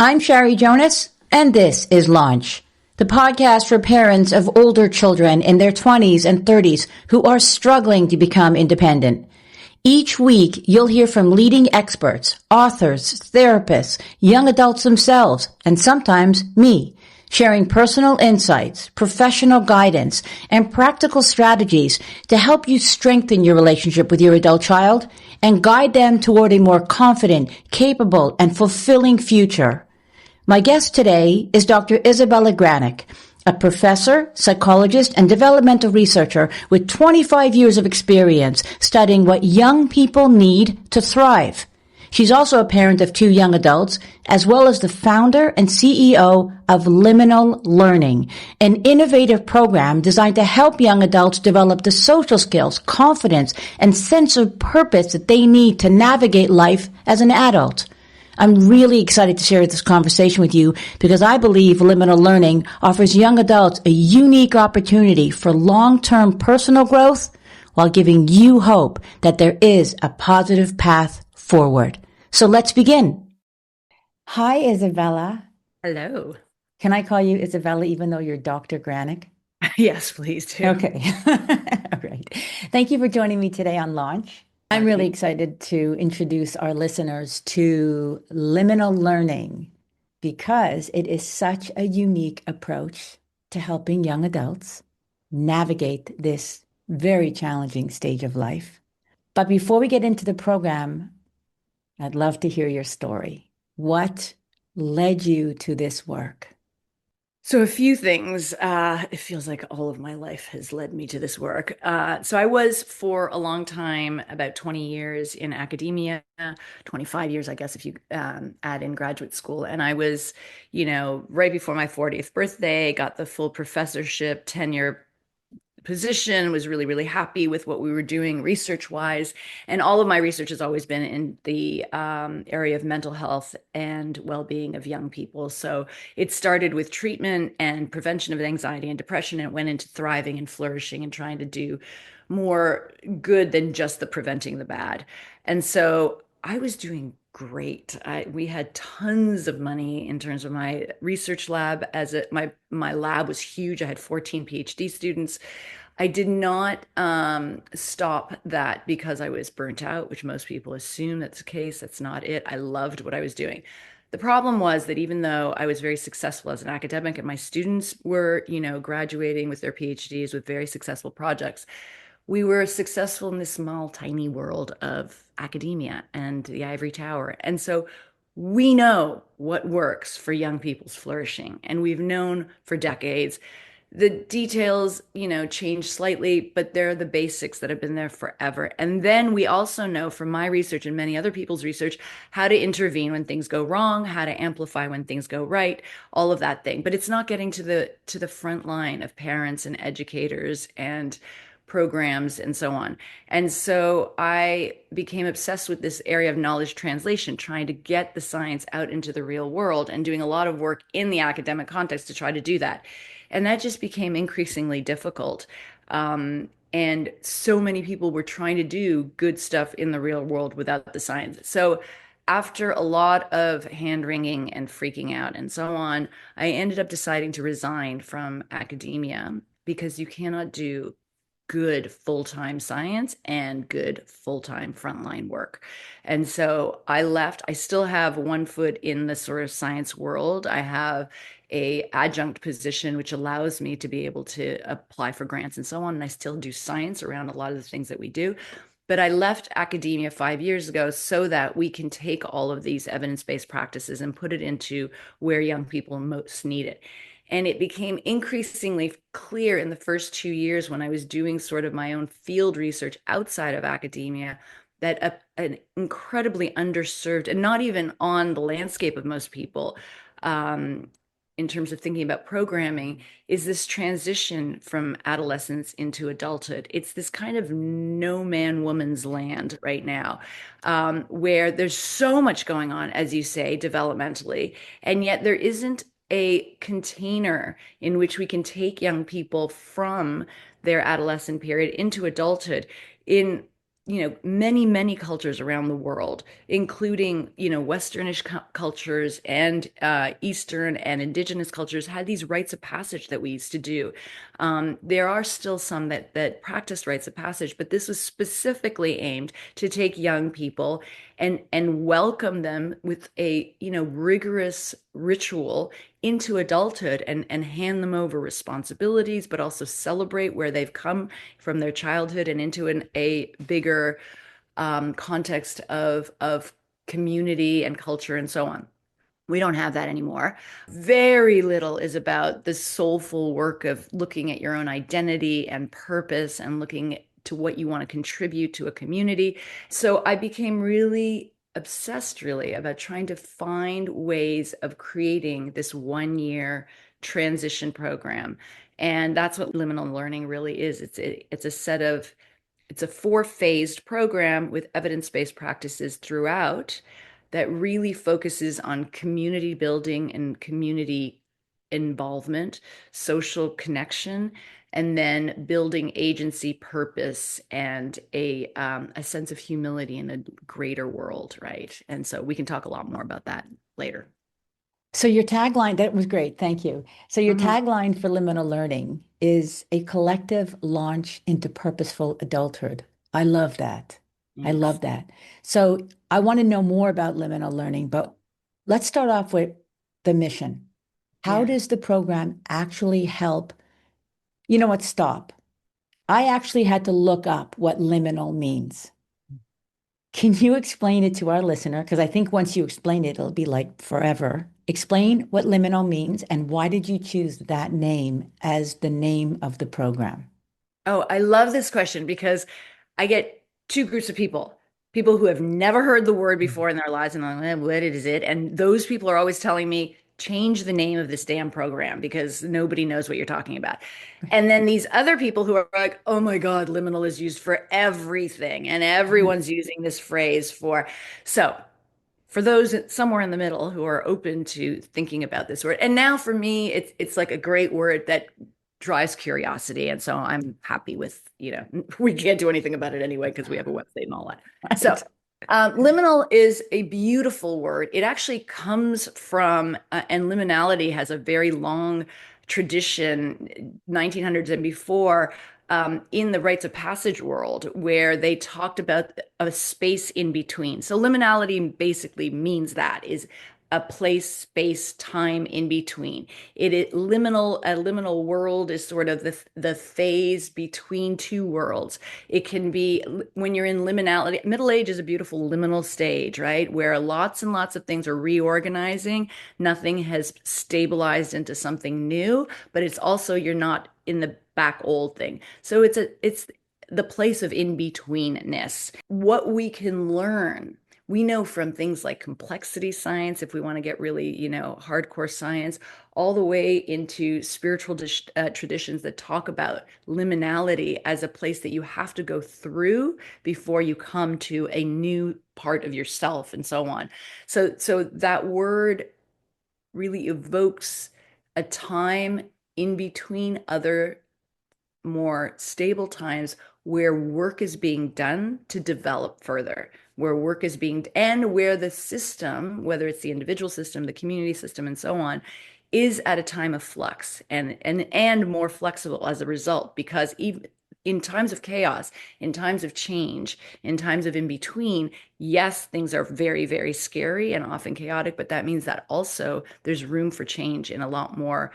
I'm Shari Jonas, and this is Launch, the podcast for parents of older children in their 20s and 30s who are struggling to become independent. Each week, you'll hear from leading experts, authors, therapists, young adults themselves, and sometimes me, sharing personal insights, professional guidance, and practical strategies to help you strengthen your relationship with your adult child and guide them toward a more confident, capable, and fulfilling future. My guest today is Dr. Isabela Granic, a professor, psychologist, and developmental researcher with 25 years of experience studying what young people need to thrive. She's also a parent of 2 young adults, as well as the founder and CEO of Liminal Learning, an innovative program designed to help young adults develop the social skills, confidence, and sense of purpose that they need to navigate life as an adult. I'm really excited to share this conversation with you because I believe Liminal Learning offers young adults a unique opportunity for long-term personal growth while giving you hope that there is a positive path forward. So let's begin. Hi, Isabela. Hello. Can I call you Isabela even though you're Dr. Granic? Yes, please do. Okay. All right. Thank you for joining me today on Launch. I'm really excited to introduce our listeners to liminal learning because it is such a unique approach to helping young adults navigate this very challenging stage of life. But before we get into the program, I'd love to hear your story. What led you to this work? So a few things. It feels like all of my life has led me to this work. So I was for a long time, about 20 years in academia, 25 years, I guess, if you add in graduate school. And I was, right before my 40th birthday, got the full professorship tenure position, was really, really happy with what we were doing research-wise. And all of my research has always been in the area of mental health and well-being of young people. So it started with treatment and prevention of anxiety and depression, and it went into thriving and flourishing and trying to do more good than just the preventing the bad. And so I was doing great. We had tons of money in terms of my research lab. My lab was huge. I had 14 PhD students. I did not stop that because I was burnt out, which most people assume that's the case. That's not it. I loved what I was doing. The problem was that even though I was very successful as an academic and my students were, graduating with their PhDs with very successful projects, we were successful in this small, tiny world of academia and the ivory tower. And so we know what works for young people's flourishing, and we've known for decades. The details, change slightly, but they're the basics that have been there forever. And then we also know from my research and many other people's research how to intervene when things go wrong, how to amplify when things go right, all of that thing. But it's not getting to the front line of parents and educators and programs and so on. And so I became obsessed with this area of knowledge translation, trying to get the science out into the real world and doing a lot of work in the academic context to try to do that. And that just became increasingly difficult. And so many people were trying to do good stuff in the real world without the science. So after a lot of hand wringing and freaking out and so on, I ended up deciding to resign from academia because you cannot do good full-time science and good full-time frontline work. And so I left. I still have one foot in the sort of science world. I have a adjunct position, which allows me to be able to apply for grants and so on. And I still do science around a lot of the things that we do. But I left academia 5 years ago so that we can take all of these evidence-based practices and put it into where young people most need it. And it became increasingly clear in the first 2 years when I was doing sort of my own field research outside of academia that an incredibly underserved and not even on the landscape of most people in terms of thinking about programming is this transition from adolescence into adulthood. It's this kind of no man woman's land right now, where there's so much going on, as you say, developmentally, and yet there isn't a container in which we can take young people from their adolescent period into adulthood in many cultures around the world, including, Westernish cultures and Eastern and indigenous cultures, had these rites of passage that we used to do. There are still some that practice rites of passage, but this was specifically aimed to take young people and welcome them with a, rigorous ritual into adulthood, and hand them over responsibilities, but also celebrate where they've come from their childhood and into a bigger context of community and culture and so on. We don't have that anymore. Very little is about the soulful work of looking at your own identity and purpose and looking to what you want to contribute to a community. So I became really obsessed, really, about trying to find ways of creating this 1 year transition program. And that's what liminal learning really is. It's a 4-phased program with evidence-based practices throughout that really focuses on community building and community involvement, social connection, and then building agency, purpose, and a sense of humility in a greater world, right? And so we can talk a lot more about that later. So your tagline, that was great. Thank you. So your Mhm. tagline for liminal learning is a collective launch into purposeful adulthood. I love that. I Thanks. love that. So I want to know more about liminal learning, but let's start off with the mission. How Yeah. does the program actually help? You know what? Stop. I actually had to look up what liminal means. Can you explain it to our listener? Because I think once you explain it, it'll be like forever. Explain what liminal means and why did you choose that name as the name of the program? Oh, I love this question because I get two groups of people. People who have never heard the word before in their lives and I'm like, what is it? And those people are always telling me, change the name of this damn program because nobody knows what you're talking about. And then these other people who are like, oh my God, liminal is used for everything. And everyone's using this phrase for. So for those somewhere in the middle who are open to thinking about this word. And now for me, it's like a great word that drives curiosity. And so I'm happy with, we can't do anything about it anyway because we have a website and all that. So Right. liminal is a beautiful word. It actually comes from, and liminality has a very long tradition, 1900s and before, in the rites of passage world, where they talked about a space in between. So liminality basically means that is a place, space, time in between. A liminal world is sort of the phase between two worlds. It can be when you're in liminality. Middle age is a beautiful liminal stage, right? Where lots and lots of things are reorganizing. Nothing has stabilized into something new, but it's also you're not in the back old thing. So it's the place of in-betweenness. What we can learn, we know from things like complexity science, if we want to get really, hardcore science, all the way into spiritual traditions that talk about liminality as a place that you have to go through before you come to a new part of yourself and so on. So that word really evokes a time in between other more stable times where work is being done to develop further, where work is being, and where the system, whether it's the individual system, the community system, and so on, is at a time of flux and more flexible as a result. Because even in times of chaos, in times of change, in times of in between, yes, things are very, very scary and often chaotic, but that means that also there's room for change in a lot more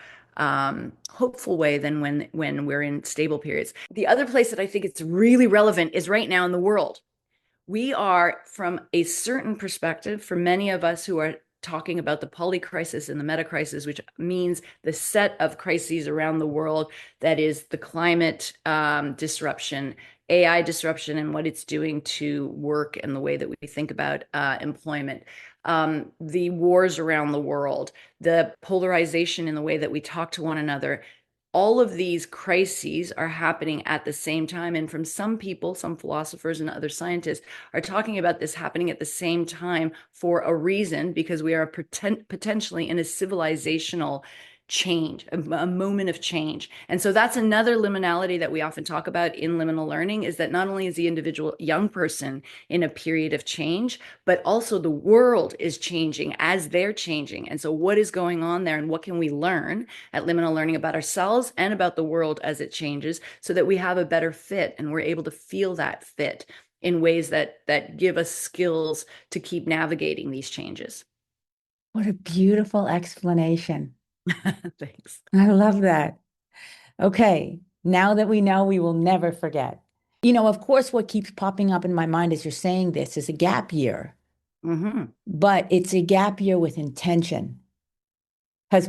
hopeful way than when we're in stable periods. The other place that I think it's really relevant is right now in the world. We are, from a certain perspective, for many of us who are talking about the poly crisis and the meta crisis, which means the set of crises around the world, that is the climate disruption, AI disruption, and what it's doing to work and the way that we think about employment, the wars around the world, the polarization in the way that we talk to one another. All of these crises are happening at the same time. And from some people, some philosophers and other scientists are talking about this happening at the same time for a reason, because we are potentially in a civilizational change, a moment of change. And so that's another liminality that we often talk about in liminal learning, is that not only is the individual young person in a period of change, but also the world is changing as they're changing. And so what is going on there, and what can we learn at liminal learning about ourselves and about the world as it changes, so that we have a better fit and we're able to feel that fit in ways that give us skills to keep navigating these changes. What a beautiful explanation. Thanks. I love that. Okay, now that we know, we will never forget. Of course, what keeps popping up in my mind as you're saying this is a gap year, Mm-hmm. but it's a gap year with intention. Because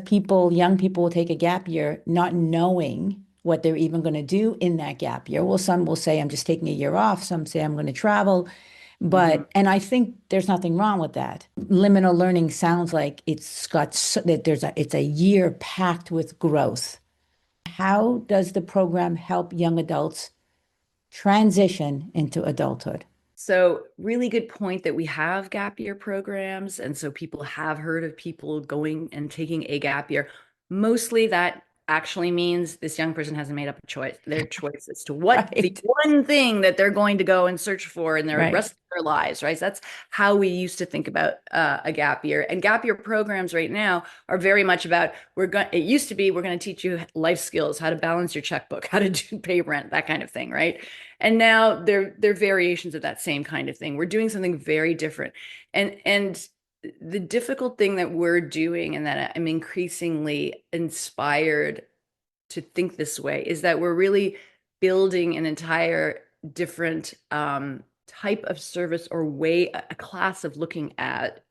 young people will take a gap year not knowing what they're even going to do in that gap year. Well, some will say, I'm just taking a year off. Some say, I'm going to travel. Mm-hmm. And I think there's nothing wrong with that. Liminal learning sounds like it's a year packed with growth. How does the program help young adults transition into adulthood? So, really good point that we have gap year programs. And so people have heard of people going and taking a gap year. Mostly that actually means this young person hasn't made up their choice as to what the Right, one thing that they're going to go and search for in their right. rest of their lives, right? So that's how we used to think about a gap year. And gap year programs right now are very much about, it used to be, we're going to teach you life skills, how to balance your checkbook, how to pay rent, that kind of thing, right? And now they're variations of that same kind of thing. We're doing something very different. And the difficult thing that we're doing, and that I'm increasingly inspired to think this way, is that we're really building an entire different type of service, or way, a class of looking at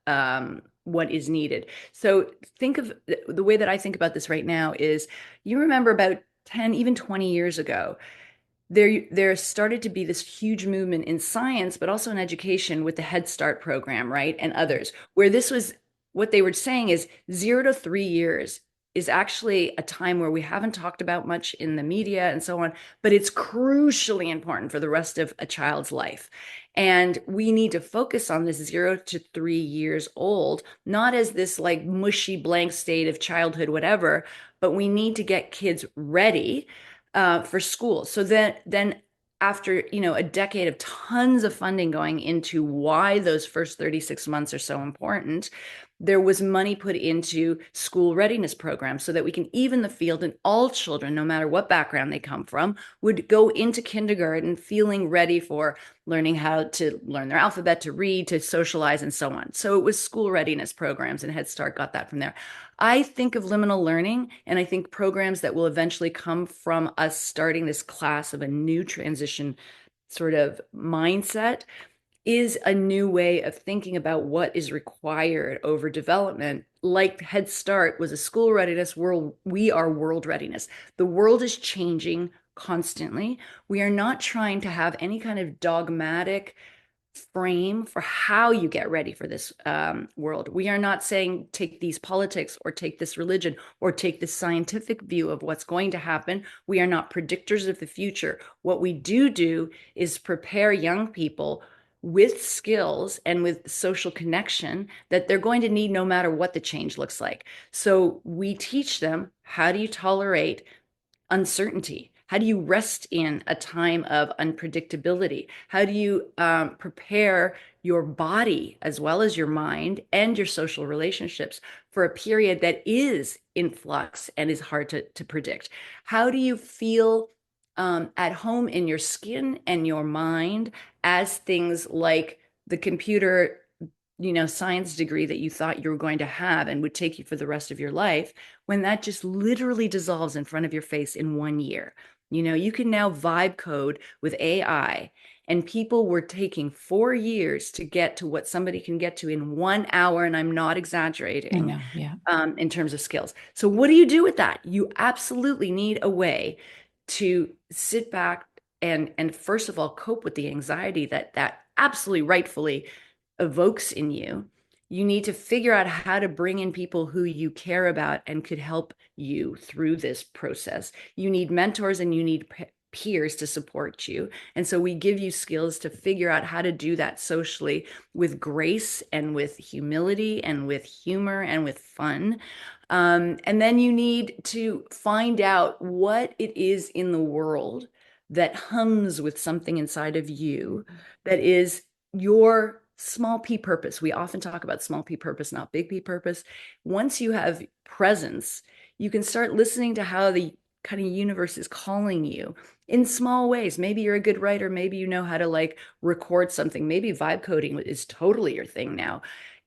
what is needed. So think of the way that I think about this right now is, you remember about 10, even 20 years ago, there started to be this huge movement in science, but also in education, with the Head Start program, right? And others, where this was, what they were saying is 0 to 3 years is actually a time where we haven't talked about much in the media and so on, but it's crucially important for the rest of a child's life. And we need to focus on this 0 to 3 years old, not as this like mushy blank state of childhood, whatever, but we need to get kids ready for school. So then after, a decade of tons of funding going into why those first 36 months are so important, there was money put into school readiness programs, so that we can even the field, and all children, no matter what background they come from, would go into kindergarten feeling ready for learning how to learn their alphabet, to read, to socialize, and so on. So it was school readiness programs, and Head Start got that from there. I think of liminal learning, and I think programs that will eventually come from us starting this class of a new transition sort of mindset, is a new way of thinking about what is required over development. Like Head Start was a school readiness world, we are world readiness. The world is changing constantly. We are not trying to have any kind of dogmatic frame for how you get ready for this world. We are not saying take these politics, or take this religion, or take this scientific view of what's going to happen. We are not predictors of the future. What we do is prepare young people with skills and with social connection that they're going to need no matter what the change looks like. So we teach them, how do you tolerate uncertainty? How do you rest in a time of unpredictability? How do you prepare your body as well as your mind and your social relationships for a period that is in flux and is hard to predict? How do you feel at home in your skin and your mind as things like the computer science degree that you thought you were going to have and would take you for the rest of your life, when that just literally dissolves in front of your face in 1 year? You can now vibe code with AI, and people were taking 4 years to get to what somebody can get to in 1 hour. And I'm not I exaggerating know, yeah. in terms of skills. So what do you do with that? You absolutely need a way to sit back and first of all cope with the anxiety that absolutely rightfully evokes in you. You need to figure out how to bring in people who you care about and could help you through this process. You need mentors, and you need peers to support you. And so we give you skills to figure out how to do that socially with grace and with humility and with humor and with fun. And then you need to find out what it is in the world that hums with something inside of you that is your small p purpose. We often talk about small p purpose, not big P purpose. Once you have presence, you can start listening to how the kind of universe is calling you in small ways. Maybe you're a good writer. Maybe you know how to like record something. Maybe vibe coding is totally your thing now.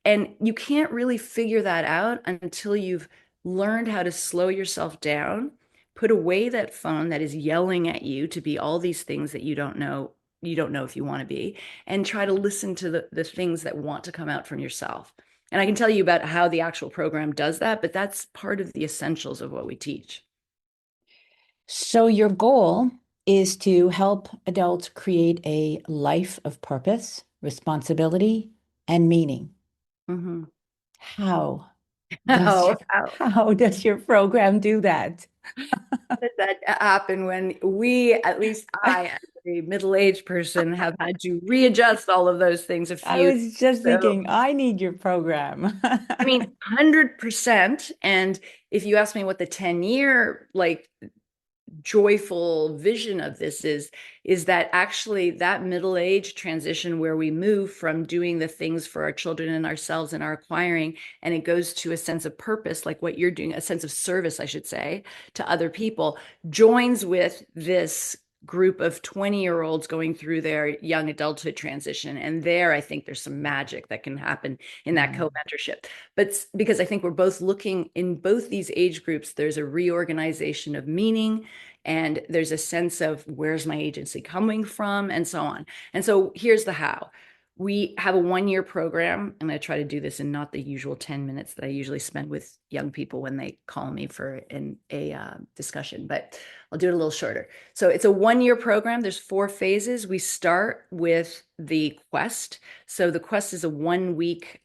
And you can't really figure that out until you've learned how to slow yourself down, put away that phone that is yelling at you to be all these things that you don't know if you want to be, and try to listen to the things that want to come out from yourself. And I can tell you about how the actual program does that, but that's part of the essentials of what we teach. So your goal is to help adults create a life of purpose, responsibility, and meaning. Mm-hmm. How does Oh, how how does your program do that? did that happen when we, at least I, as a middle-aged person, have had to readjust all of those things a I few. was just So, thinking, I need your program. I mean, 100%. And if you ask me what the 10-year like joyful vision of this is that actually that middle age transition where we move from doing the things for our children and ourselves and our acquiring, and it goes to a sense of purpose, like what you're doing, a sense of service, I should say, to other people, joins with this group of 20-year-olds going through their young adulthood transition. And there, I think there's some magic that can happen in that Mm, co-mentorship. But because I think we're both looking in both these age groups, there's a reorganization of meaning, and there's a sense of where's my agency coming from, and so on. And so here's the how. We have a 1-year program. I'm going to try to do this in not the usual 10 minutes that I usually spend with young people when they call me for a discussion, but I'll do it a little shorter. So it's a 1-year program. There's 4 phases. We start with the quest. So the quest is a 1-week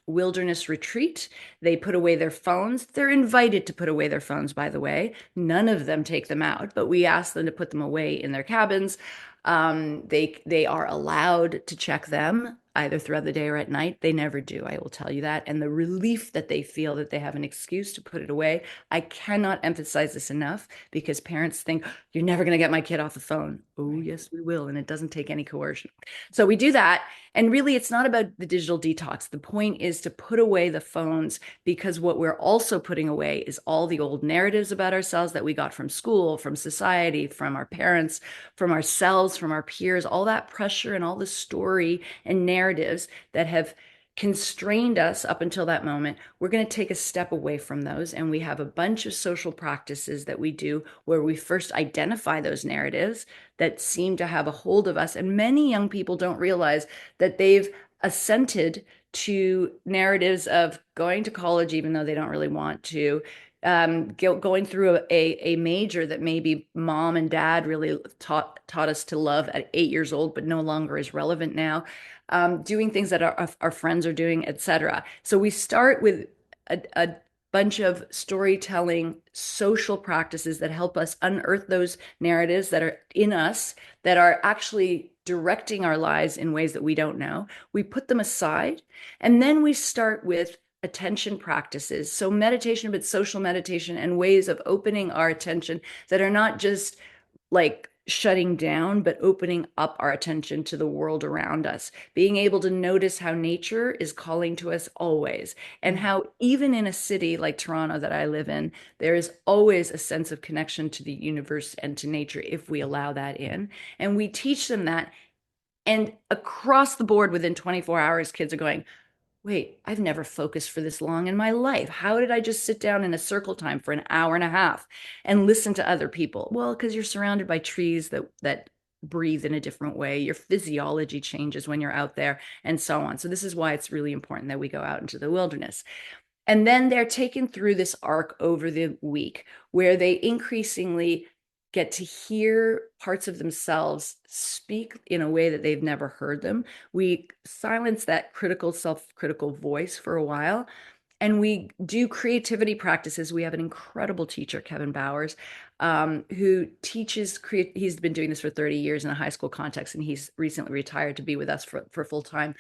wilderness retreat. They put away their phones. They're invited to put away their phones, by the way. None of them take them out, but we ask them to put them away in their cabins. They are allowed to check them either throughout the day or at night. They never do, I will tell you that. And the relief that they feel that they have an excuse to put it away, I cannot emphasize this enough, because parents think, you're never going to get my kid off the phone. Oh, right. yes, we will. And it doesn't take any coercion. So we do that. And really, it's not about the digital detox. The point is to put away the phones, because what we're also putting away is all the old narratives about ourselves that we got from school, from society, from our parents, from ourselves, from our peers, all that pressure and all the story and narratives that have constrained us up until that moment. We're going to take a step away from those. And we have a bunch of social practices that we do where we first identify those narratives that seem to have a hold of us. And many young people don't realize that they've assented to narratives of going to college, even though they don't really want to, going through a major that maybe mom and dad really taught us to love at 8 years old, but no longer is relevant now, doing things that our friends are doing, etc. So we start with a bunch of storytelling social practices that help us unearth those narratives that are in us that are actually directing our lives in ways that we don't know. We put them aside, and then we start with attention practices. So meditation, but social meditation and ways of opening our attention that are not just like shutting down, but opening up our attention to the world around us, being able to notice how nature is calling to us always, and Mm. how even in a city like Toronto that I live in, there is always a sense of connection to the universe and to nature if we allow that in. And we teach them that. And across the board, within 24 hours, kids are going, wait, I've never focused for this long in my life. How did I just sit down in a circle time for an hour and a half and listen to other people? Well, because you're surrounded by trees that breathe in a different way. Your physiology changes when you're out there, and so on. So this is why it's really important that we go out into the wilderness. And then they're taken through this arc over the week where they increasingly get to hear parts of themselves speak in a way that they've never heard them. We silence that critical, self-critical voice for a while. And we do creativity practices. We have an incredible teacher, Kevin Bowers, who teaches, he's been doing this for 30 years in a high school context, and he's recently retired to be with us for full time.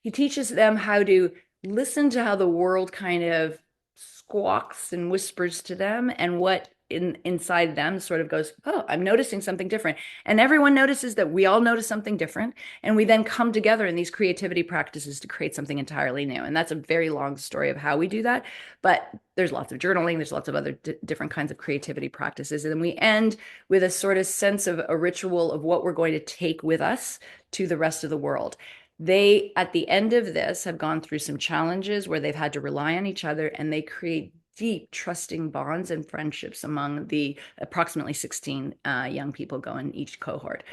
He teaches them how to listen to how the world kind of squawks and whispers to them, and what inside them sort of goes, oh, I'm noticing something different. And everyone notices that we all notice something different. And we then come together in these creativity practices to create something entirely new. And that's a very long story of how we do that. But there's lots of journaling, there's lots of other different kinds of creativity practices. And then we end with a sort of sense of a ritual of what we're going to take with us to the rest of the world. They, at the end of this, have gone through some challenges where they've had to rely on each other, and they create deep, trusting bonds and friendships among the approximately 16 young people go in each cohort.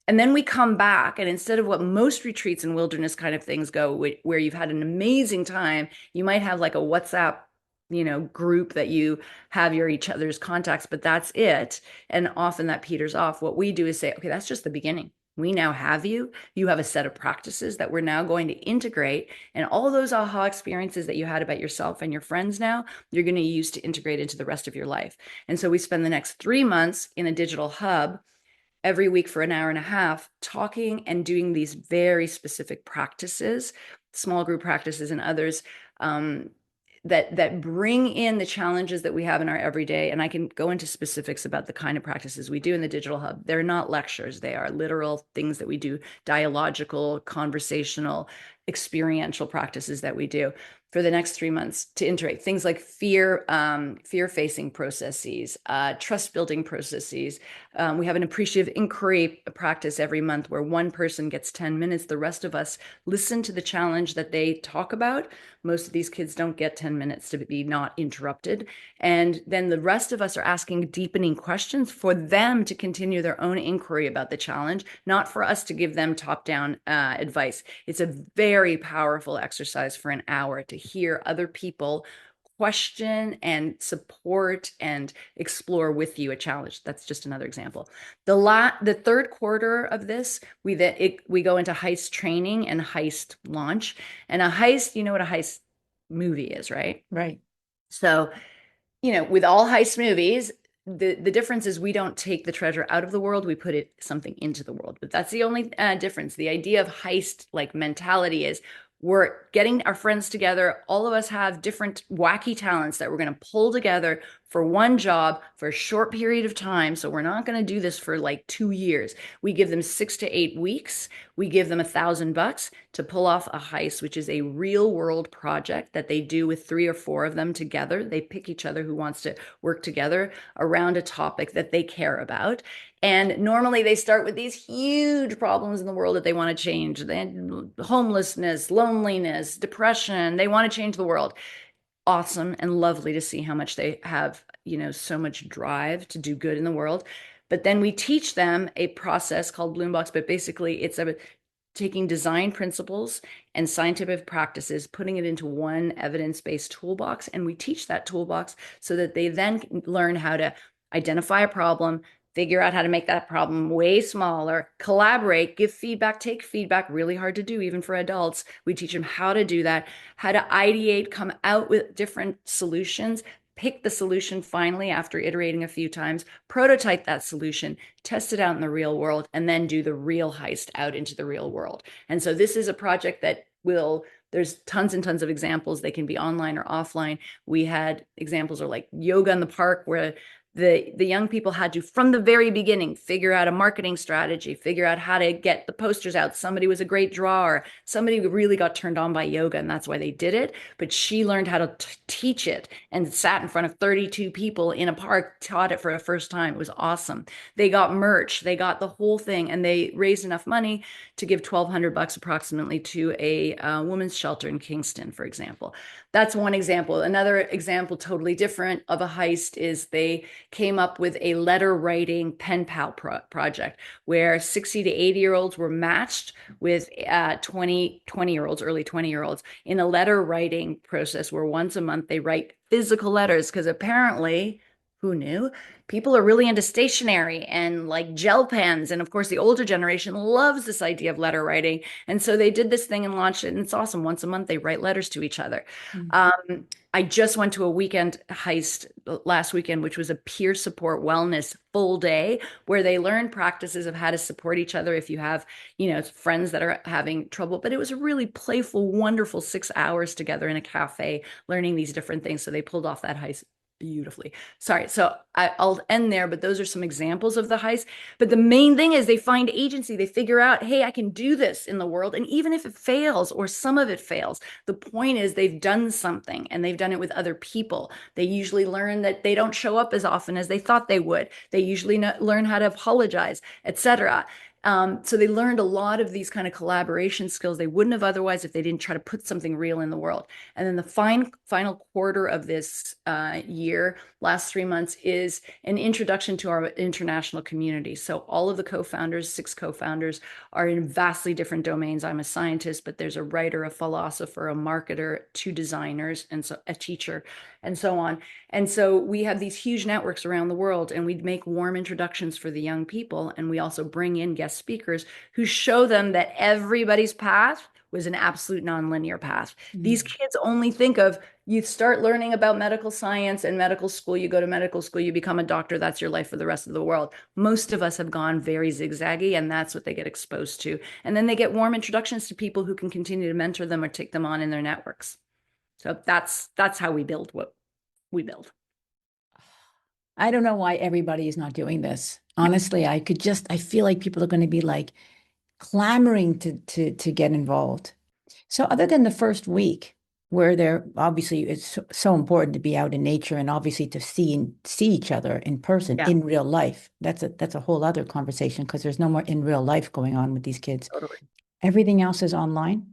And then we come back, and instead of what most retreats and wilderness kind of things go, where you've had an amazing time, you might have like a WhatsApp, group that you have each other's contacts, but that's it. And often that peters off. What we do is say, okay, that's just the beginning. We now have you. You have a set of practices that we're now going to integrate. And all those aha experiences that you had about yourself and your friends now, you're going to use to integrate into the rest of your life. And so we spend the next 3 months in a digital hub every week for an hour and a half, talking and doing these very specific practices, small group practices and others, that bring in the challenges that we have in our everyday. And I can go into specifics about the kind of practices we do in the digital hub. They're not lectures. They are literal things that we do, dialogical, conversational, experiential practices that we do for the next 3 months to integrate things like fear-facing processes, trust-building processes. We have an appreciative inquiry practice every month where one person gets 10 minutes. The rest of us listen to the challenge that they talk about. Most of these kids don't get 10 minutes to be not interrupted. And then the rest of us are asking deepening questions for them to continue their own inquiry about the challenge, not for us to give them top-down advice. It's a very powerful exercise for an hour to hear other people question and support and explore with you a challenge. That's just another example. The third quarter of this, we go into heist training and heist launch. And a heist, you know what a heist movie is, right? Right. So, with all heist movies, the difference is we don't take the treasure out of the world, we put something into the world. But that's the only difference. The idea of heist like mentality is we're getting our friends together. All of us have different wacky talents that we're going to pull together for one job for a short period of time. So we're not going to do this for like 2 years. We give them 6 to 8 weeks. We give them $1,000 to pull off a heist, which is a real world project that they do with 3 or 4 of them together. They pick each other who wants to work together around a topic that they care about. And normally they start with these huge problems in the world that they want to change. Homelessness, loneliness, depression. They want to change the world. Awesome and lovely to see how much they have, so much drive to do good in the world. But then we teach them a process called Bloombox, but basically it's taking design principles and scientific practices, putting it into one evidence-based toolbox. And we teach that toolbox so that they then learn how to identify a problem, figure out how to make that problem way smaller, collaborate, give feedback, take feedback, really hard to do even for adults. We teach them how to do that, how to ideate, come out with different solutions, pick the solution finally after iterating a few times, prototype that solution, test it out in the real world, and then do the real heist out into the real world. And so this is a project that there's tons and tons of examples. They can be online or offline. We had examples of like yoga in the park where the young people had to, from the very beginning, figure out a marketing strategy, figure out how to get the posters out. Somebody was a great drawer. Somebody really got turned on by yoga, and that's why they did it. But she learned how to teach it and sat in front of 32 people in a park, taught it for the first time. It was awesome. They got merch. They got the whole thing, and they raised enough money to give $1,200 approximately to a women's shelter in Kingston, for example. That's one example. Another example, totally different, of a heist is they came up with a letter writing pen pal project where 60 to 80-year-olds were matched with 20-year-olds, early 20-year-olds in a letter writing process where once a month they write physical letters, because apparently Who knew? People are really into stationery and like gel pens. And of course, the older generation loves this idea of letter writing. And so they did this thing and launched it. And it's awesome. Once a month, they write letters to each other. Mm. I just went to a weekend heist last weekend, which was a peer support wellness full day where they learned practices of how to support each other if you have, friends that are having trouble. But it was a really playful, wonderful 6 hours together in a cafe learning these different things. So they pulled off that heist beautifully. Sorry. So I'll end there, but those are some examples of the heist. But the main thing is they find agency. They figure out, hey, I can do this in the world. And even if it fails or some of it fails, the point is they've done something and they've done it with other people. They usually learn that they don't show up as often as they thought they would. They usually learn how to apologize, etc. So they learned a lot of these kind of collaboration skills they wouldn't have otherwise if they didn't try to put something real in the world. And then the final quarter of this year, last 3 months, is an introduction to our international community. So all of the co-founders, 6 co-founders, are in vastly different domains. I'm a scientist, but there's a writer, a philosopher, a marketer, 2 designers, and so a teacher, and so on. And so we have these huge networks around the world, and we'd make warm introductions for the young people. And we also bring in guest speakers who show them that everybody's path was an absolute nonlinear path. These kids only think of, you start learning about medical science and medical school, you go to medical school, you become a doctor, that's your life for the rest of the world. Most of us have gone very zigzaggy, and that's what they get exposed to. And then they get warm introductions to people who can continue to mentor them or take them on in their networks. So that's how we build what we build. I don't know why everybody is not doing this. Honestly, I feel like people are going to be like clamoring to get involved. So other than the first week where they're obviously it's so important to be out in nature and obviously to see each other in person Yeah, in real life. That's a whole other conversation because there's no more in real life going on with these kids. totally. Everything else is online.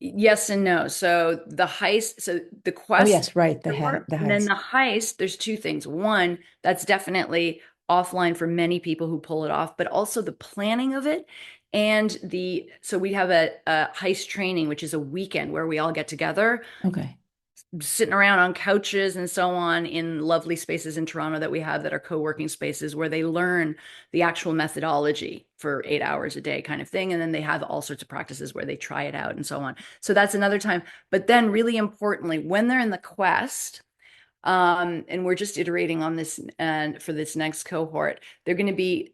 Yes and no. So the heist, so the Oh quest, yes, right. The and then heist. the heist, there's 2 things. One, that's definitely offline for many people who pull it off, but also the planning of it. And so we have a heist training, which is a weekend where we all get together, Okay. sitting around on couches and so on in lovely spaces in Toronto that we have that are co-working spaces where they learn the actual methodology for 8 hours a day kind of thing. And then they have all sorts of practices where they try it out and so on. So that's another time. But then really importantly, when they're in the quest, and we're just iterating on this and for this next cohort, they're going to be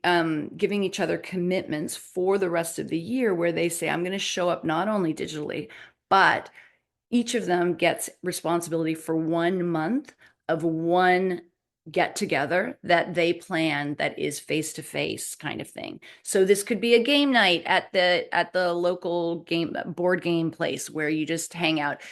giving each other commitments for the rest of the year where they say, I'm going to show up not only digitally, but each of them gets responsibility for 1 month of one get together that they plan that is face to face kind of thing. So this could be a game night at the local game board game place where you just hang out.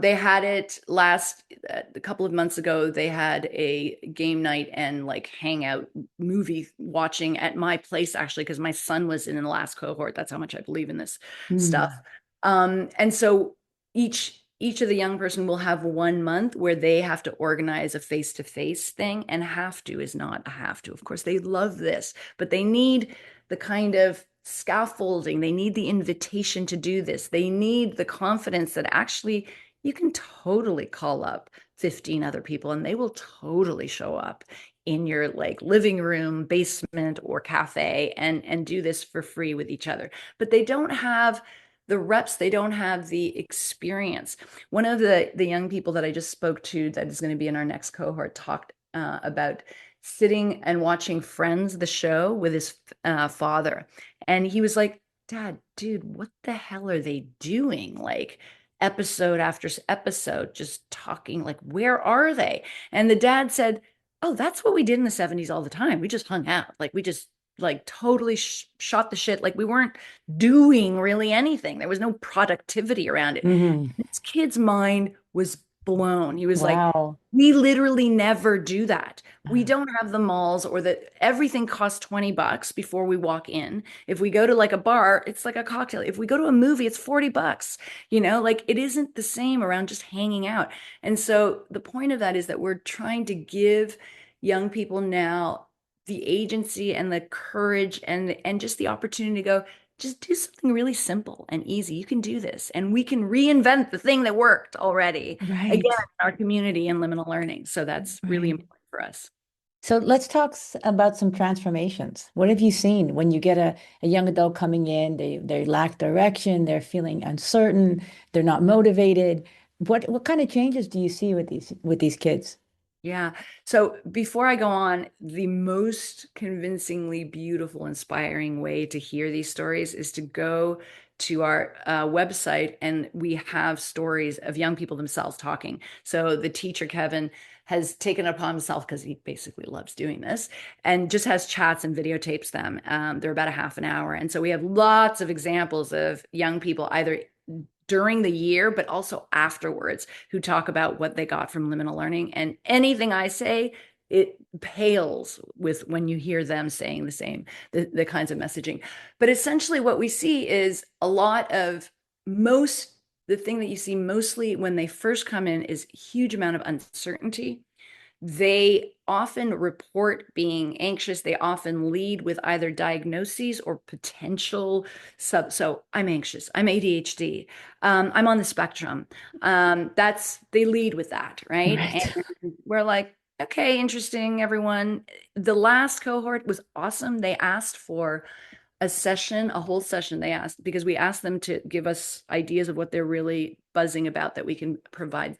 They had it a couple of months ago. They had a game night and like hangout movie watching at my place actually because my son was in the last cohort. That's how much I believe in this stuff. Hmm. And so each of the young person will have 1 month where they have to organize a face-to-face thing, and have to is not a have to. Of course, they love this, but they need the kind of scaffolding. They need the invitation to do this. They need the confidence that actually you can totally call up 15 other people and they will totally show up in your like living room, basement, or cafe and do this for free with each other. But they don't have the reps, they don't have the experience. One of the young people that I just spoke to that is going to be in our next cohort talked about sitting and watching Friends, the show, with his father. And he was like, Dad, dude, what the hell are they doing? Like episode after episode, just talking, like, where are they? And the dad said, oh, that's what we did in the 70s all the time. We just hung out. Like we just like totally shot the shit. Like we weren't doing really anything. There was no productivity around it. Hmm. This kid's mind was blown. He was like, Wow. we literally never do that. We don't have the malls or everything costs $20 before we walk in. If we go to like a bar, it's like a cocktail. If we go to a movie, it's $40. Like it isn't the same around just hanging out. And so the point of that is that we're trying to give young people now the agency and the courage and just the opportunity to go, just do something really simple and easy. You can do this. And we can reinvent the thing that worked already again Right. in our community in liminal learning. So that's really Right. important for us. So let's talk about some transformations. What have you seen when you get a young adult coming in? They lack direction, they're feeling uncertain, they're not motivated. What kind of changes do you see with these kids? Yeah. So before I go on, the most convincingly beautiful, inspiring way to hear these stories is to go to our website, and we have stories of young people themselves talking. So the teacher, Kevin, has taken it upon himself, because he basically loves doing this, and just has chats and videotapes them. They're about a half an hour. And so we have lots of examples of young people either during the year, but also afterwards, who talk about what they got from liminal learning. And anything I say, it pales with when you hear them saying the same, the kinds of messaging. But essentially, what we see is a lot of the thing that you see mostly when they first come in is a huge amount of uncertainty. They often report being anxious. They often lead with either diagnoses or potential So I'm anxious. I'm ADHD. I'm on the spectrum. They lead with that, right? Right. And we're like, okay, interesting, everyone. The last cohort was awesome. They asked for a whole session. They asked because we asked them to give us ideas of what they're really buzzing about that we can provide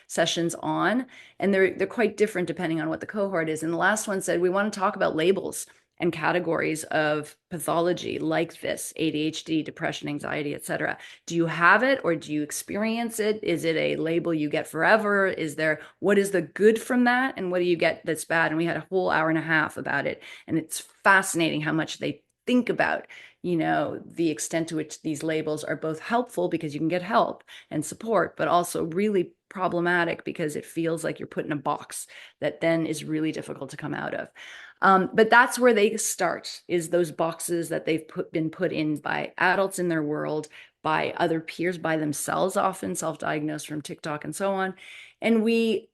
sessions on, and they're quite different depending on what the cohort is. And the last one said, we want to talk about labels and categories of pathology like this: ADHD, depression, anxiety, etc. Do you have it, or do you experience it? Is it a label you get forever? What is the good from that, and what do you get that's bad? And we had a whole hour and a half about it, and it's fascinating how much they think about, the extent to which these labels are both helpful because you can get help and support, but also really problematic because it feels like you're put in a box that then is really difficult to come out of. But that's where they start, is those boxes that been put in by adults in their world, by other peers, by themselves, often self-diagnosed from TikTok and so on. And we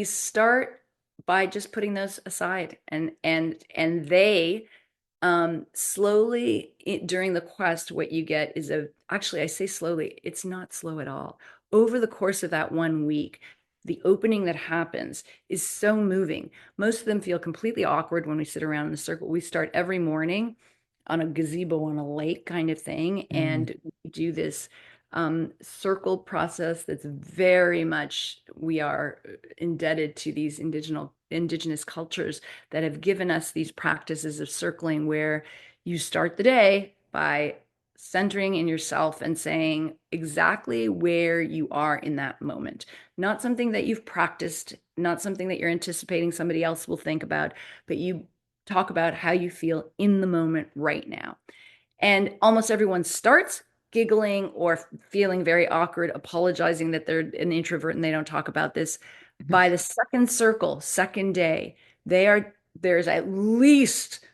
start by just putting those aside, and they slowly during the quest, what you get is actually, I say slowly, it's not slow at all. Over the course of that 1 week, the opening that happens is so moving. Most of them feel completely awkward when we sit around in a circle. We start every morning on a gazebo on a lake kind of thing, Mm. and we do this circle process that's very much, we are indebted to these indigenous cultures that have given us these practices of circling, where you start the day by centering in yourself and saying exactly where you are in that moment. Not something that you've practiced, not something that you're anticipating somebody else will think about, but you talk about how you feel in the moment right now. And almost everyone starts giggling or feeling very awkward, apologizing that they're an introvert and they don't talk about this. By the second circle, second day, there's at least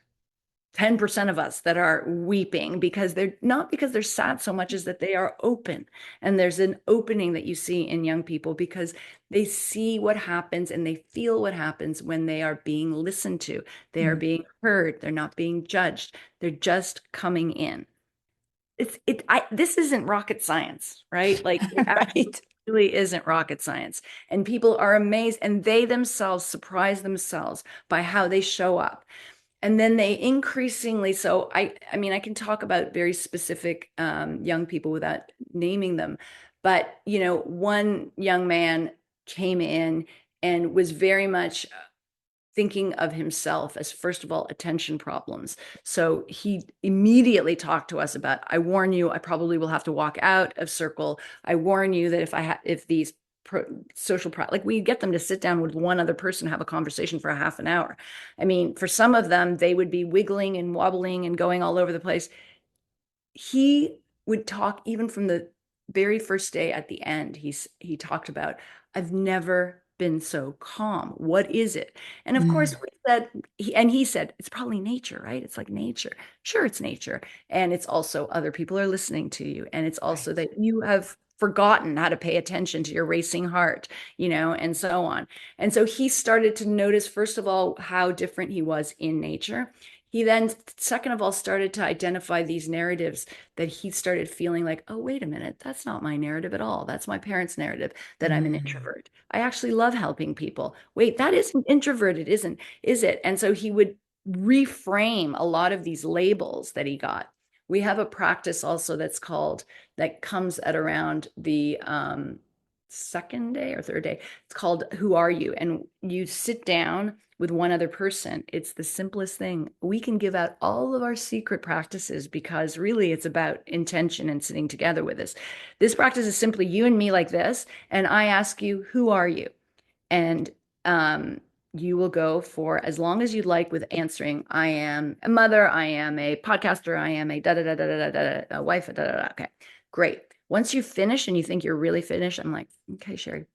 10% of us that are weeping, because they're not because they're sad so much as that they are open. And there's an opening that you see in young people because they see what happens and they feel what happens when they are being listened to. They are Mm. being heard. They're not being judged. They're just coming in. This isn't rocket science, right? Like, it actually Right. really isn't rocket science. And people are amazed, and they themselves surprise themselves by how they show up. And then they increasingly, so I mean, I can talk about very specific young people without naming them, but one young man came in and was very much thinking of himself as, first of all, attention problems. So he immediately talked to us about, I warn you, I probably will have to walk out of circle. I warn you that if these like, we get them to sit down with one other person, have a conversation for a half an hour. I mean, for some of them, they would be wiggling and wobbling and going all over the place. He would talk even from the very first day. At the end, he talked about, I've never been so calm. What is it? And of course, Mm. we said, he said, it's probably nature, right? It's like nature. Sure, it's nature. And it's also other people are listening to you. And it's also Right. that you have forgotten how to pay attention to your racing heart, and so on. And so he started to notice, first of all, how different he was in nature. he then, second of all, started to identify these narratives that he started feeling like, oh, wait a minute, that's not my narrative at all. That's my parents' narrative that I'm an introvert. I actually love helping people. Wait, that isn't introverted, isn't, is it? And so he would reframe a lot of these labels that he got. We have a practice also that comes at around the second day or third day. It's called Who Are You? And you sit down with one other person. It's the simplest thing. We can give out all of our secret practices because really it's about intention and sitting together with us. This practice is simply you and me like this. And I ask you, who are you? And you will go for as long as you'd like with answering. I am a mother. I am a podcaster. I am a da da da da da da da a wife. Da da da. Okay, great. Once you finish and you think you're really finished, I'm like, okay, Sherry,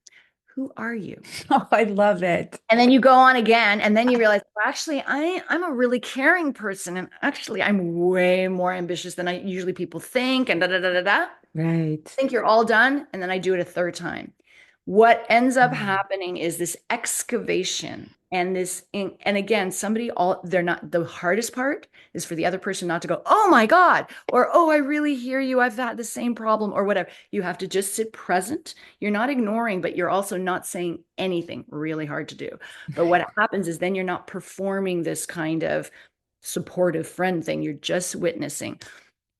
who are you? Oh, I love it. And then you go on again, and then you realize, well, actually, I'm a really caring person, and actually, I'm way more ambitious than I usually people think, and da da da da da. Right. Think you're all done, and then I do it a third time. What ends up happening is this excavation and again, they're not, the hardest part is for the other person not to go, oh my God, or, oh, I really hear you. I've had the same problem or whatever. You have to just sit present. You're not ignoring, but you're also not saying anything. Really hard to do. But what happens is then you're not performing this kind of supportive friend thing. You're just witnessing.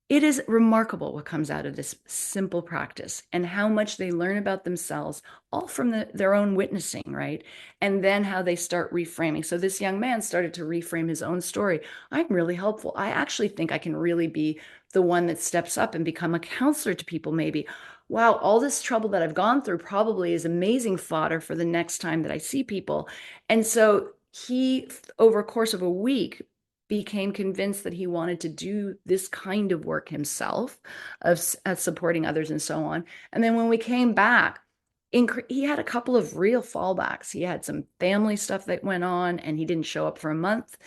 It is remarkable what comes out of this simple practice and how much they learn about themselves, all from their own witnessing, right? And then how they start reframing. So this young man started to reframe his own story. I'm really helpful. I actually think I can really be the one that steps up and become a counselor to people, maybe. Wow, all this trouble that I've gone through probably is amazing fodder for the next time that I see people. And so he, over a course of a week, became convinced that he wanted to do this kind of work himself of supporting others and so on. And then when we came back, he had a couple of real fallbacks. He had some family stuff that went on and he didn't show up for a month.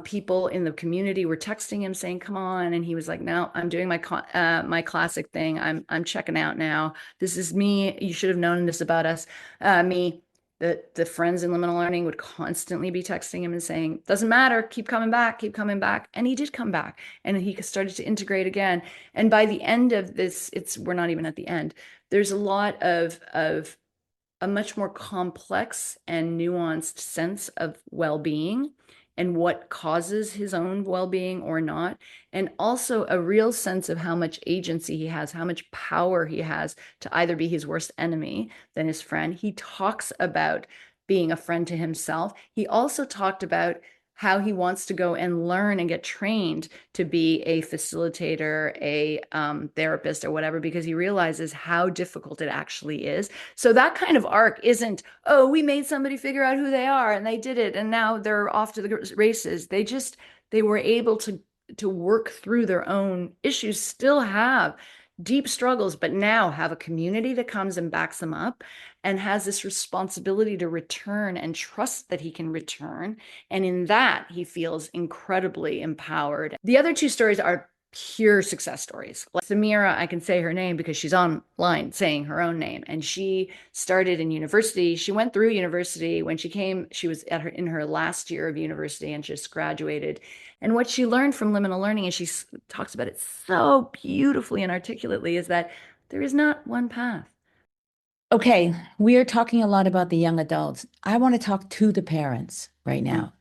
People in the community were texting him saying, come on. And he was like, no, I'm doing my classic thing. I'm checking out now. This is me. You should have known this about us. Me. The friends in Liminal Learning would constantly be texting him and saying, doesn't matter, keep coming back, keep coming back. And he did come back and he started to integrate again. And by the end of this, we're not even at the end. There's a lot of a much more complex and nuanced sense of well-being and what causes his own well-being or not, and also a real sense of how much agency he has, how much power he has to either be his worst enemy than his friend. He talks about being a friend to himself. He also talked about how he wants to go and learn and get trained to be a facilitator, a therapist or whatever, because he realizes how difficult it actually is. So that kind of arc isn't, oh, we made somebody figure out who they are and they did it and now they're off to the races. They were able to work through their own issues, still have deep struggles, but now have a community that comes and backs them up and has this responsibility to return and trust that he can return. And in that, he feels incredibly empowered. The other two stories are pure success stories. Like Samira, I can say her name because she's online saying her own name. And she started in university. She went through university. When she was in her last year of university and just graduated. And what she learned from liminal learning, and she talks about it so beautifully and articulately, is that there is not one path. Okay, we are talking a lot about the young adults. I want to talk to the parents right now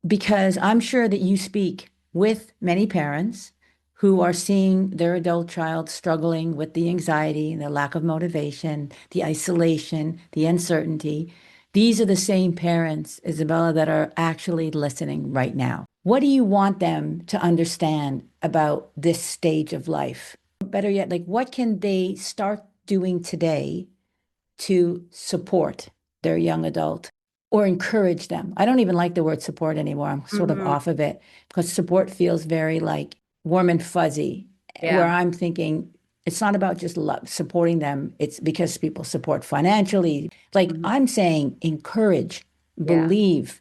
because I'm sure that you speak with many parents who are seeing their adult child struggling with the anxiety, the lack of motivation, the isolation, the uncertainty. These are the same parents, Isabela, that are actually listening right now. What do you want them to understand about this stage of life? Better yet, like what can they start doing today to support their young adult or encourage them? I don't even like the word support anymore. I'm sort of off of it because support feels very like warm and fuzzy, where I'm thinking it's not about just love, supporting them. It's because people support financially. Like I'm saying, encourage, believe,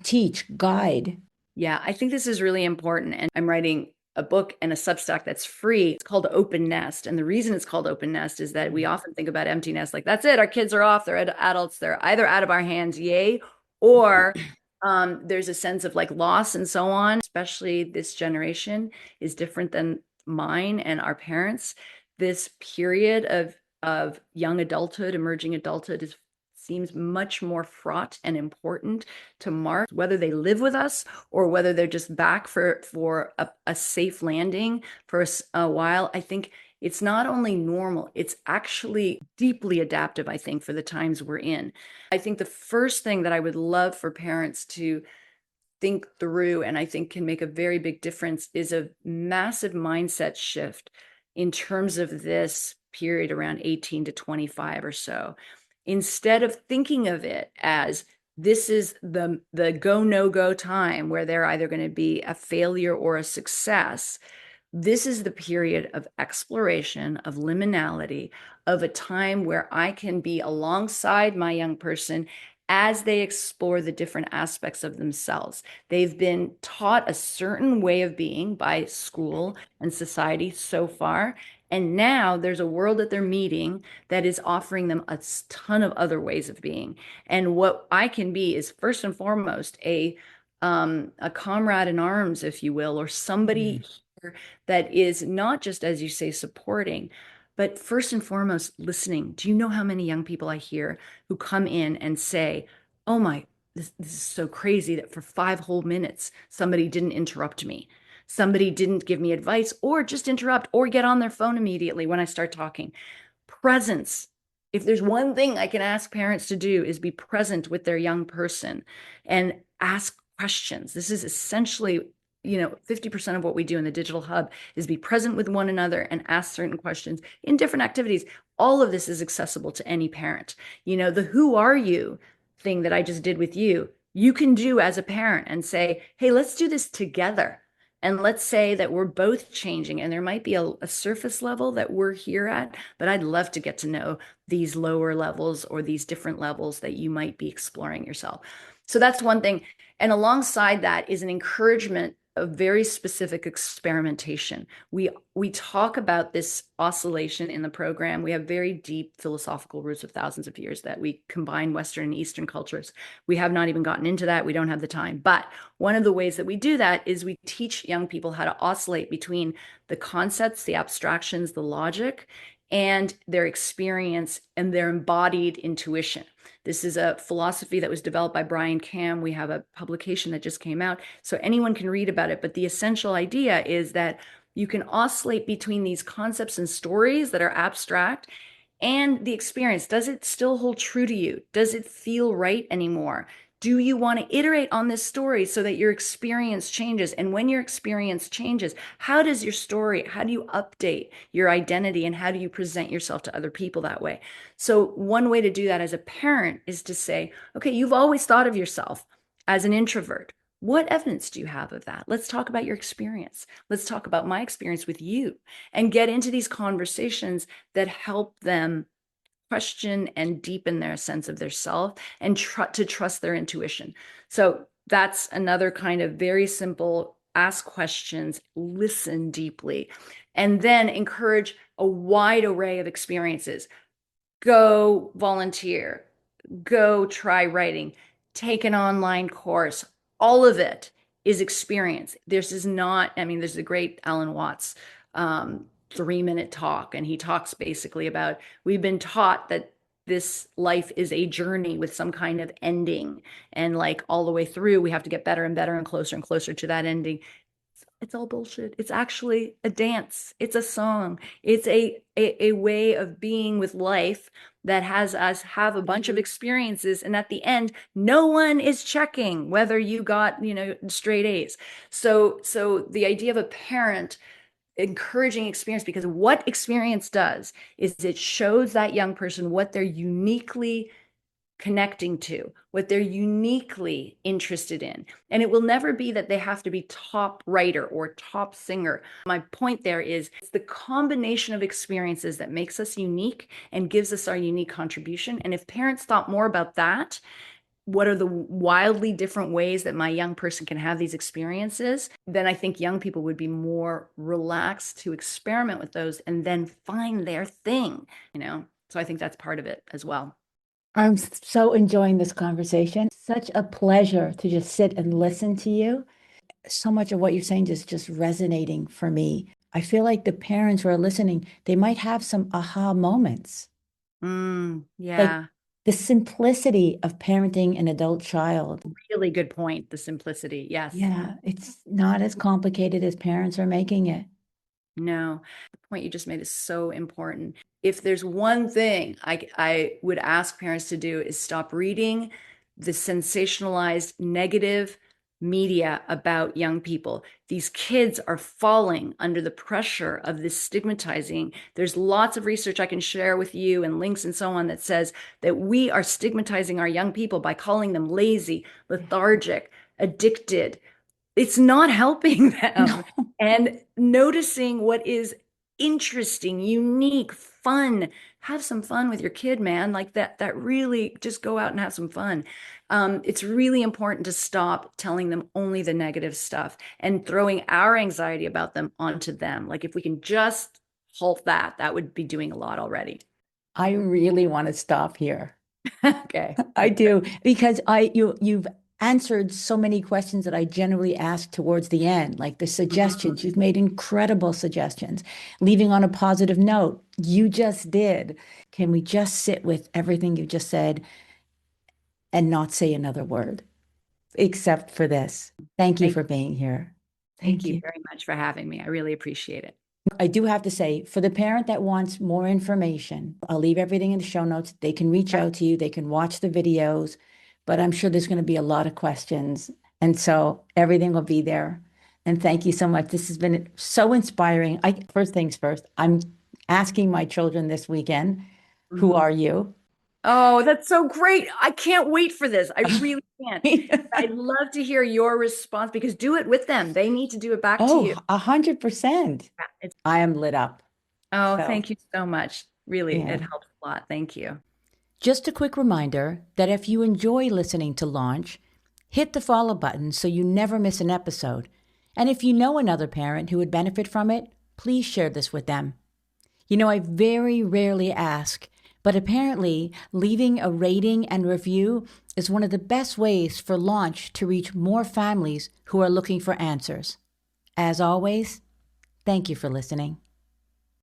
teach, guide. Yeah, I think this is really important. And I'm writing a book and a Substack that's free. It's called Open Nest. And the reason it's called Open Nest is that we often think about empty nest like, that's it, our kids are off, they're adults, they're either out of our hands, yay, or There's a sense of like loss and so on, especially this generation is different than mine and our parents. This period of young adulthood, emerging adulthood seems much more fraught and important to mark, whether they live with us or whether they're just back for a safe landing for a while. I think it's not only normal, it's actually deeply adaptive, I think, for the times we're in. I think the first thing that I would love for parents to think through, and I think can make a very big difference, is a massive mindset shift in terms of this period around 18 to 25 or so. Instead of thinking of it as this is the go no go time where they're either going to be a failure or a success, this is the period of exploration, of liminality, of a time where I can be alongside my young person as they explore the different aspects of themselves. They've been taught a certain way of being by school and society so far. And now there's a world that they're meeting that is offering them a ton of other ways of being. And what I can be is first and foremost a comrade in arms, if you will, or somebody that is not just, as you say, supporting, but first and foremost, listening. Do you know how many young people I hear who come in and say, oh my, this is so crazy that for 5 whole minutes, somebody didn't interrupt me. Somebody didn't give me advice or just interrupt or get on their phone immediately when I start talking. Presence. If there's one thing I can ask parents to do is be present with their young person and ask questions. This is essentially 50% of what we do in the digital hub is be present with one another and ask certain questions in different activities. All of this is accessible to any parent. The who are you thing that I just did with you, you can do as a parent and say, hey, let's do this together. And let's say that we're both changing, and there might be a surface level that we're here at, but I'd love to get to know these lower levels or these different levels that you might be exploring yourself. So that's one thing. And alongside that is an encouragement of very specific experimentation. We talk about this oscillation in the program. We have very deep philosophical roots of thousands of years that we combine Western and Eastern cultures. We have not even gotten into that. We don't have the time. But one of the ways that we do that is we teach young people how to oscillate between the concepts, the abstractions, the logic, and their experience and their embodied intuition. This is a philosophy that was developed by Brian Cam. We have a publication that just came out, so anyone can read about it. But the essential idea is that you can oscillate between these concepts and stories that are abstract and the experience. Does it still hold true to you? Does it feel right anymore? Do you want to iterate on this story so that your experience changes? And when your experience changes, how does your story, how do you update your identity, and how do you present yourself to other people that way? So one way to do that as a parent is to say, okay, you've always thought of yourself as an introvert. What evidence do you have of that? Let's talk about your experience. Let's talk about my experience with you and get into these conversations that help them question and deepen their sense of their self and to trust their intuition. So that's another kind of very simple: ask questions, listen deeply, and then encourage a wide array of experiences. Go volunteer, go try writing, take an online course. All of it is experience. This is not, I mean, there's the great Alan Watts 3-minute talk, and he talks basically about we've been taught that this life is a journey with some kind of ending, and like all the way through we have to get better and better and closer to that ending. It's all bullshit. It's actually a dance. It's a song. It's a way of being with life that has us have a bunch of experiences. And at the end, no one is checking whether you got, straight A's. So the idea of a parent encouraging experience, because what experience does is it shows that young person what they're uniquely connecting to, what they're uniquely interested in. And it will never be that they have to be top writer or top singer. My point there is it's the combination of experiences that makes us unique and gives us our unique contribution. And if parents thought more about that, what are the wildly different ways that my young person can have these experiences, then I think young people would be more relaxed to experiment with those and then find their thing. So I think that's part of it as well. I'm so enjoying this conversation. Such a pleasure to just sit and listen to you. So much of what you're saying is just resonating for me. I feel like the parents who are listening, they might have some aha moments. Like Yeah, the simplicity of parenting an adult child. really good point. The simplicity. Yes. Yeah, it's not as complicated as parents are making it. No, the point you just made is so important. If there's one thing I would ask parents to do is stop reading the sensationalized negative media about young people. These kids are falling under the pressure of this stigmatizing. There's lots of research I can share with you and links and so on that says that we are stigmatizing our young people by calling them lazy, lethargic, addicted. It's not helping them. No, And noticing what is interesting, unique, fun. Have some fun with your kid, man. Like that really just go out and have some fun. It's really important to stop telling them only the negative stuff and throwing our anxiety about them onto them. Like if we can just halt that, that would be doing a lot already. I really want to stop here. Okay. I do because you've answered so many questions that I generally ask towards the end, like the Mhm. suggestions. You've made incredible suggestions. Leaving on a positive note, you just did. Can we just sit with everything you just said and not say another word except for this? Thank you Thank, for being here. thank Thank you you. very much for having me. I really appreciate it. I do have to say, for the parent that wants more information, I'll leave everything in the show notes. They can reach out to you, they can watch the videos, but I'm sure there's going to be a lot of questions. And so everything will be there. And thank you so much. This has been so inspiring. First things first, I'm asking my children this weekend, who Mhm. are you? Oh, that's so great. I can't wait for this. I really can't. I'd love to hear your response because do it with them. They need to do it back to you. Oh, 100%. Yeah, I am lit up. oh, So, thank you so much. Really, it yeah. helps a lot. Thank you. Just a quick reminder that if you enjoy listening to Launch, hit the follow button so you never miss an episode. And if you know another parent who would benefit from it, please share this with them. You know, I very rarely ask, but apparently leaving a rating and review is one of the best ways for Launch to reach more families who are looking for answers. As always, thank you for listening.